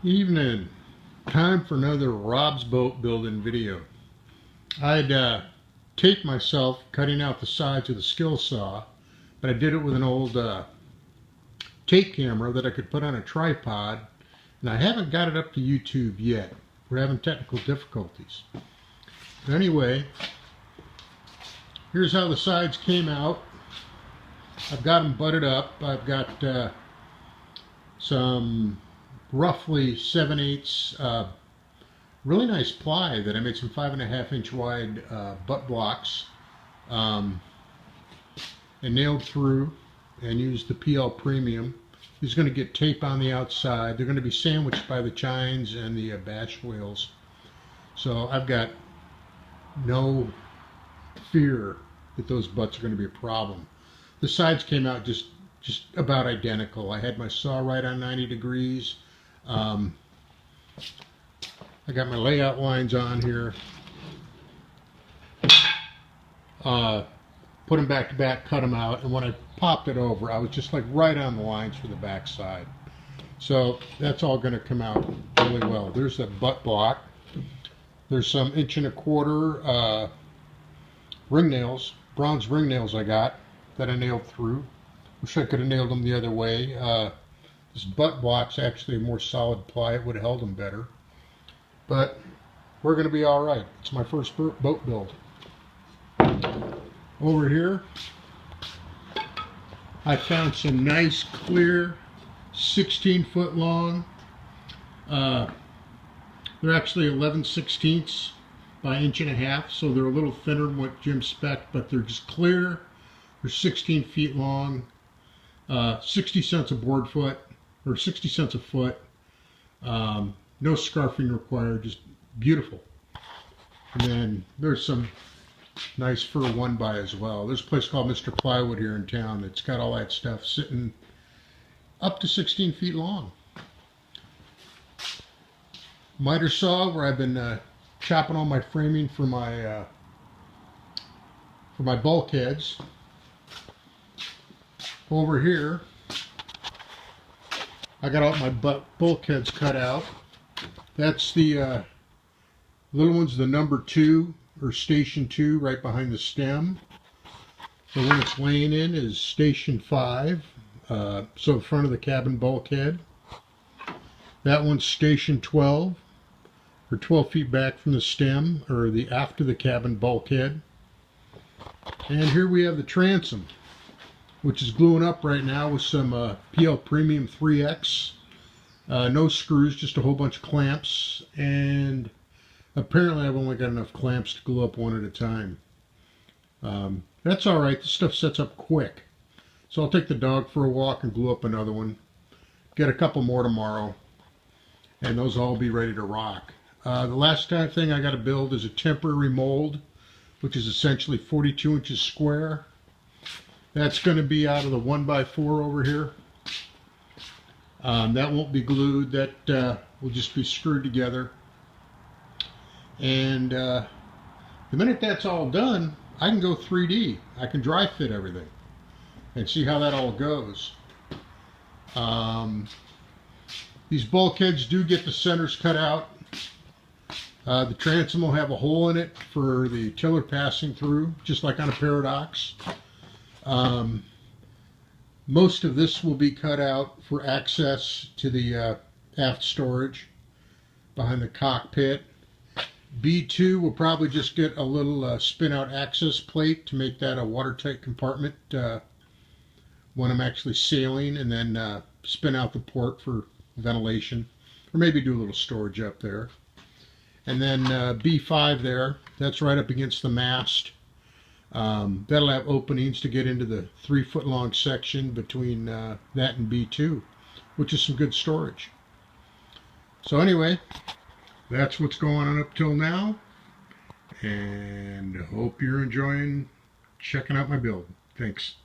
Evening. Time for another Robbsboat building video. I'd taped myself cutting out the sides with a skill saw, but I did it with an old tape camera that I could put on a tripod, and I haven't got it up to YouTube yet. We're having technical difficulties. But anyway, here's how the sides came out. I've got them butted up. I've got some roughly 7/8 really nice ply that I made some 5.5-inch wide butt blocks and nailed through, and used the PL Premium. He's going to get tape on the outside. They're going to be sandwiched by the chines and the bash wheels. So I've got no fear that those butts are going to be a problem. The sides came out just about identical. I had my saw right on 90 degrees. I got my layout lines on here. Put them back to back, cut them out, and when I popped it over, I was just like right on the lines for the back side. So that's all going to come out really well. There's the butt block. There's some 1.25" ring nails, bronze ring nails I got that I nailed through. Wish I could have nailed them the other way. This butt block's actually a more solid ply. It would have held them better. But we're going to be all right. It's my first boat build. Over here, I found some nice, clear, 16-foot long. They're actually 11/16 by 1.5 inches, so they're a little thinner than what Jim spec'd, but they're just clear. They're 16 feet long, 60 cents a board foot, or 60 cents a foot. No scarfing required, just beautiful. And then there's some nice fir 1x as well. There's a place called Mr. Plywood here in town that's got all that stuff sitting up to 16 feet long. Miter saw where I've been chopping all my framing for my bulkheads. Over here, I got all my bulkheads cut out. That's the little one's the number 2 or station 2 right behind the stem. The one it's laying in is station 5, so the front of the cabin bulkhead. That one's station 12, or 12 feet back from the stem, or the aft of the cabin bulkhead. And here we have the transom, which is gluing up right now with some PL Premium 3X. No screws, just a whole bunch of clamps, and apparently I've only got enough clamps to glue up one at a time. That's alright, this stuff sets up quick. So I'll take the dog for a walk and glue up another one. Get a couple more tomorrow, and those will all be ready to rock. The last thing I got to build is a temporary mold, which is essentially 42 inches square. That's going to be out of the 1x4 over here. That won't be glued. That will just be screwed together. And the minute that's all done, I can go 3D. I can dry fit everything and see how that all goes. These bulkheads do get the centers cut out. The transom will have a hole in it for the tiller passing through, just like on a paradox. Most of this will be cut out for access to the aft storage behind the cockpit. B2 will probably just get a little spin-out access plate to make that a watertight compartment when I'm actually sailing, and then spin out the port for ventilation, or maybe do a little storage up there. And then B5 there, that's right up against the mast. That'll have openings to get into the 3-foot long section between that and B2, which is some good storage. So anyway, that's what's going on up till now, and hope you're enjoying checking out my build. Thanks.